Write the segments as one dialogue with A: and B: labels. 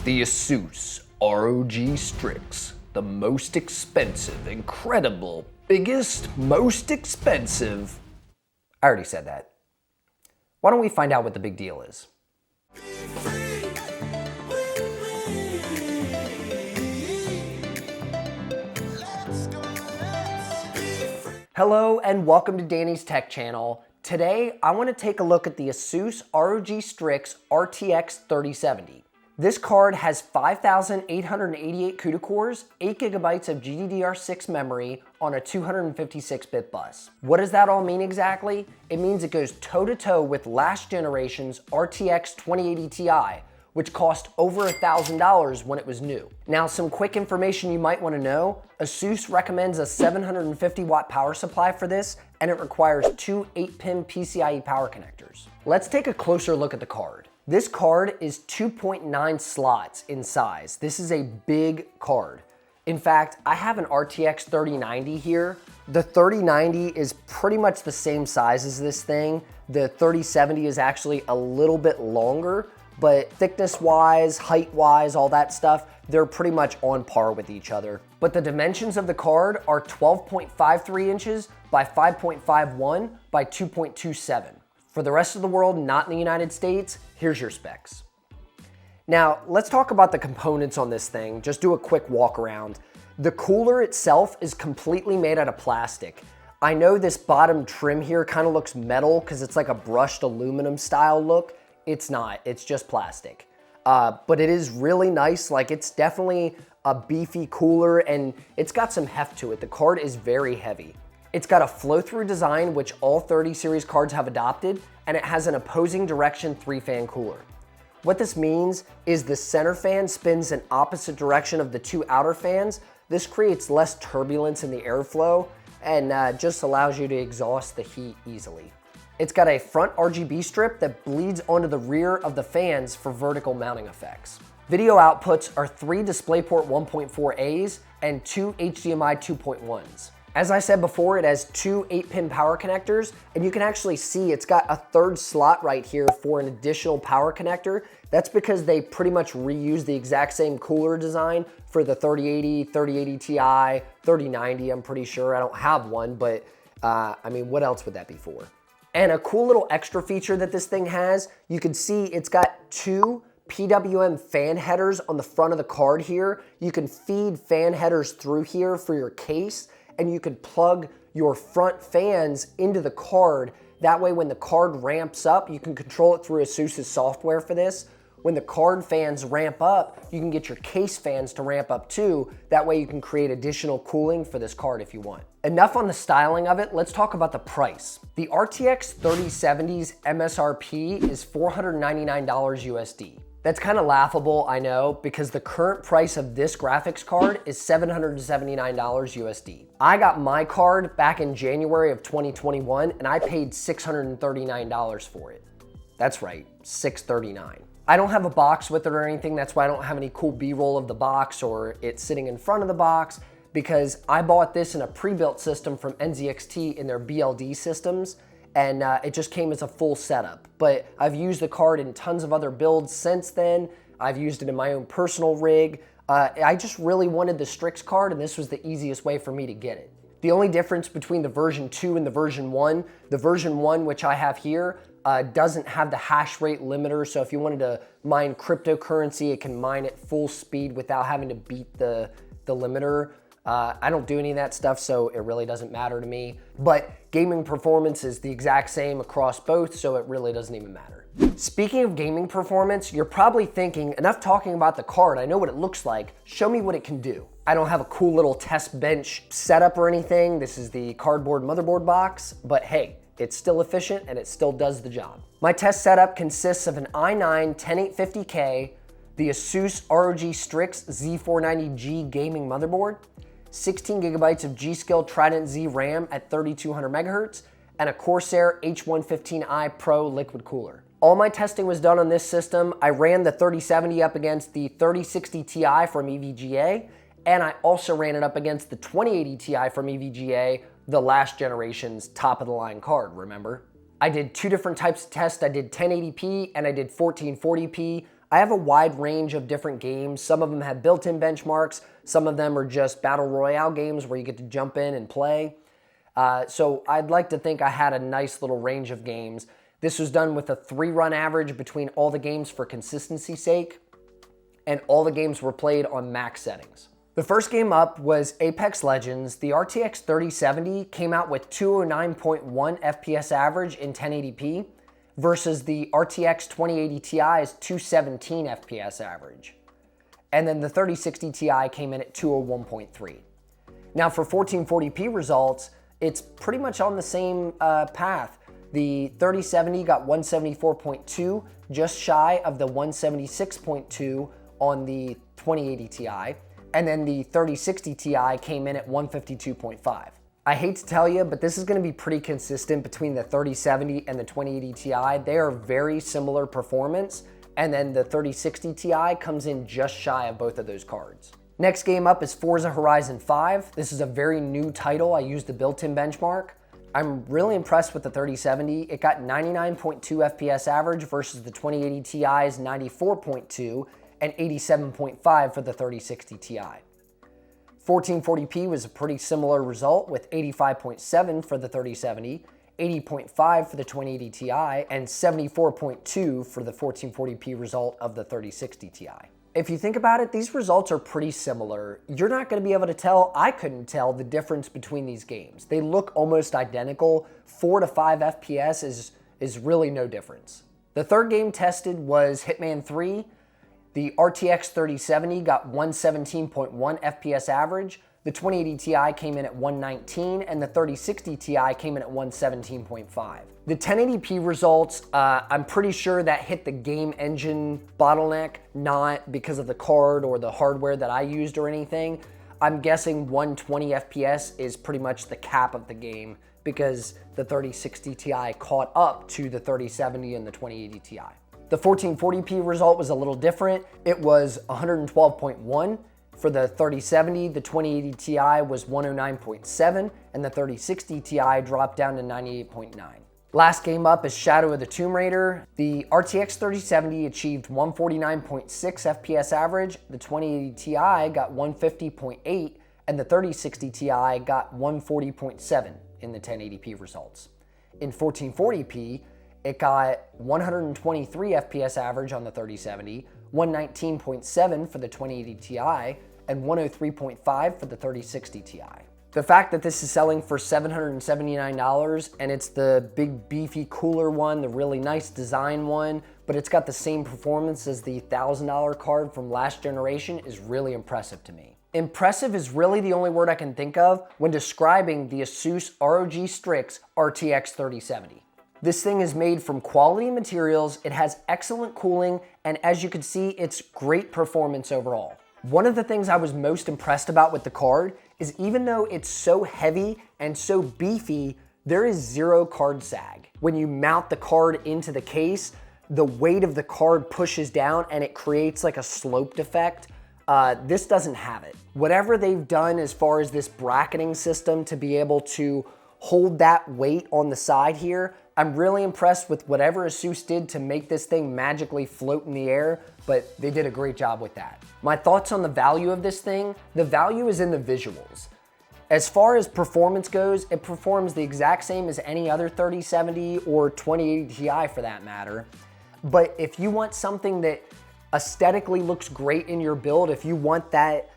A: The Asus ROG Strix, the most expensive, incredible, biggest, most expensive. I already said that. Why don't we find out what the big deal is? Hello and welcome to Danny's Tech Channel. Today, I want to take a look at the Asus ROG Strix RTX 3070. This card has 5,888 CUDA cores, 8 GB of GDDR6 memory on a 256-bit bus. What does that all mean exactly? It means it goes toe-to-toe with last generation's RTX 2080 Ti, which cost over $1,000 when it was new. Now, some quick information you might want to know. Asus recommends a 750 watt power supply for this, and it requires two 8-pin PCIe power connectors. Let's take a closer look at the card. This card is 2.9 slots in size. This is a big card. In fact, I have an RTX 3090 here. The 3090 is pretty much the same size as this thing. The 3070 is actually a little bit longer, but thickness-wise, height-wise, all that stuff, they're pretty much on par with each other. But the dimensions of the card are 12.53 inches by 5.51 by 2.27. For the rest of the world, not in the United States, here's your specs. Now, let's talk about the components on this thing. Just do a quick walk around. The cooler itself is completely made out of plastic. I know this bottom trim here kind of looks metal because it's like a brushed aluminum style look. It's not, it's just plastic. But it is really nice. Like, it's definitely a beefy cooler and it's got some heft to it. The card is very heavy. It's got a flow-through design, which all 30 series cards have adopted, and it has an opposing direction 3-fan cooler. What this means is the center fan spins in opposite direction of the two outer fans. This creates less turbulence in the airflow and just allows you to exhaust the heat easily. It's got a front RGB strip that bleeds onto the rear of the fans for vertical mounting effects. Video outputs are 3 DisplayPort 1.4As and 2 HDMI 2.1s. As I said before, it has 2 8-pin power connectors, and you can actually see it's got a third slot right here for an additional power connector. That's because they pretty much reuse the exact same cooler design for the 3080, 3080 Ti, 3090, I'm pretty sure. I don't have one, but I mean, what else would that be for? And a cool little extra feature that this thing has, you can see it's got 2 PWM fan headers on the front of the card here. You can feed fan headers through here for your case, and you can plug your front fans into the card. That way, when the card ramps up, you can control it through Asus's software for this. When the card fans ramp up, you can get your case fans to ramp up too. That way you can create additional cooling for this card if you want. Enough on the styling of it, let's talk about the price. The RTX 3070's MSRP is $499 USD. That's kind of laughable, I know, because the current price of this graphics card is $779 USD. I got my card back in January of 2021 and I paid $639 for it. That's right, $639. I don't have a box with it or anything, that's why I don't have any cool B-roll of the box or it sitting in front of the box, because I bought this in a pre-built system from NZXT in their BLD systems, and it just came as a full setup. But I've used the card in tons of other builds since then. I've used it in my own personal rig. I just really wanted the Strix card, and this was the easiest way for me to get it. The only difference between the version 2 and the version 1, which I have here, doesn't have the hash rate limiter, so if you wanted to mine cryptocurrency, it can mine at full speed without having to beat the limiter. I don't do any of that stuff, so it really doesn't matter to me. But gaming performance is the exact same across both, so it really doesn't even matter. Speaking of gaming performance, you're probably thinking, enough talking about the card, I know what it looks like, show me what it can do. I don't have a cool little test bench setup or anything. This is the cardboard motherboard box, but hey, it's still efficient and it still does the job. My test setup consists of an i9 10850K, the Asus ROG Strix Z490G gaming motherboard, 16 gigabytes of G.Skill Trident Z RAM at 3200 megahertz, and a Corsair H115i Pro liquid cooler. All my testing was done on this system. I ran the 3070 up against the 3060 Ti from EVGA, and I also ran it up against the 2080 Ti from EVGA, the last generation's top of the line card, remember? I did 2 different types of tests. I did 1080p and I did 1440p. I have a wide range of different games. Some of them have built-in benchmarks. Some of them are just battle royale games where you get to jump in and play. So I'd like to think I had a nice little range of games. This was done with a 3-run average between all the games for consistency's sake, and all the games were played on max settings. The first game up was Apex Legends. The RTX 3070 came out with 209.1 FPS average in 1080p versus the RTX 2080 Ti's 217 FPS average. And then the 3060 Ti came in at 201.3. Now for 1440p results, it's pretty much on the same path. The 3070 got 174.2, just shy of the 176.2 on the 2080 Ti. And then the 3060 Ti came in at 152.5. I hate to tell you, but this is gonna be pretty consistent between the 3070 and the 2080 Ti. They are very similar performance, and then the 3060 Ti comes in just shy of both of those cards. Next game up is Forza Horizon 5. This is a very new title. I used the built-in benchmark. I'm really impressed with the 3070. It got 99.2 FPS average versus the 2080 Ti's 94.2 and 87.5 for the 3060 Ti. 1440p was a pretty similar result with 85.7 for the 3070, 80.5 for the 2080 Ti, and 74.2 for the 1440p result of the 3060 Ti. If you think about it, these results are pretty similar. You're not gonna be able to tell, I couldn't tell the difference between these games. They look almost identical. 4 to 5 FPS is really no difference. The third game tested was Hitman 3. The RTX 3070 got 117.1 FPS average. The 2080 Ti came in at 119, and the 3060 Ti came in at 117.5. The 1080p results, I'm pretty sure that hit the game engine bottleneck, not because of the card or the hardware that I used or anything. I'm guessing 120 FPS is pretty much the cap of the game because the 3060 Ti caught up to the 3070 and the 2080 Ti. The 1440p result was a little different. It was 112.1 for the 3070, the 2080 Ti was 109.7, and the 3060 Ti dropped down to 98.9. Last game up is Shadow of the Tomb Raider. The RTX 3070 achieved 149.6 FPS average, the 2080 Ti got 150.8, and the 3060 Ti got 140.7 in the 1080p results. In 1440p, it got 123 FPS average on the 3070, 119.7 for the 2080 Ti, and 103.5 for the 3060 Ti. The fact that this is selling for $779 and it's the big beefy cooler one, the really nice design one, but it's got the same performance as the $1,000 card from last generation is really impressive to me. Impressive is really the only word I can think of when describing the Asus ROG Strix RTX 3070. This thing is made from quality materials, it has excellent cooling, and as you can see, it's great performance overall. One of the things I was most impressed about with the card is even though it's so heavy and so beefy, there is zero card sag. When you mount the card into the case, the weight of the card pushes down and it creates like a sloped effect. This doesn't have it. Whatever they've done as far as this bracketing system to be able to hold that weight on the side here, I'm really impressed with whatever Asus did to make this thing magically float in the air, but they did a great job with that. My thoughts on the value of this thing, the value is in the visuals. As far as performance goes, it performs the exact same as any other 3070 or 2080 Ti for that matter. But if you want something that aesthetically looks great in your build, if you want that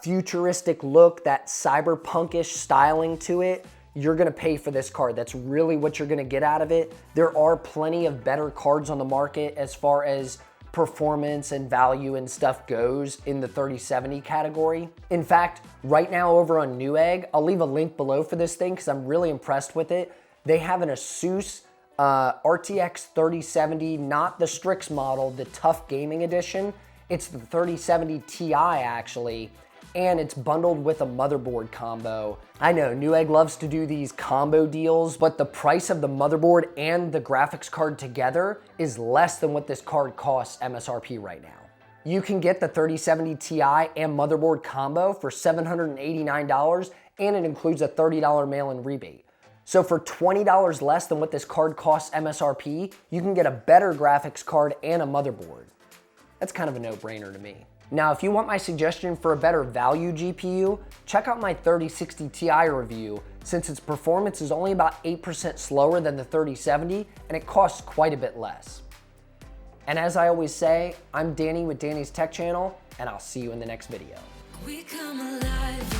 A: futuristic look, that cyberpunkish styling to it, you're gonna pay for this card. That's really what you're gonna get out of it. There are plenty of better cards on the market as far as performance and value and stuff goes in the 3070 category. In fact, right now over on Newegg, I'll leave a link below for this thing because I'm really impressed with it. They have an Asus RTX 3070, not the Strix model, the Tough Gaming Edition. It's the 3070 Ti actually, and it's bundled with a motherboard combo. I know Newegg loves to do these combo deals, but the price of the motherboard and the graphics card together is less than what this card costs MSRP right now. You can get the 3070 Ti and motherboard combo for $789, and it includes a $30 mail-in rebate. So for $20 less than what this card costs MSRP, you can get a better graphics card and a motherboard. That's kind of a no-brainer to me. Now, if you want my suggestion for a better value GPU, check out my 3060 Ti review, since its performance is only about 8% slower than the 3070 and it costs quite a bit less. And as I always say, I'm Danny with Danny's Tech Channel, and I'll see you in the next video.
B: We come alive.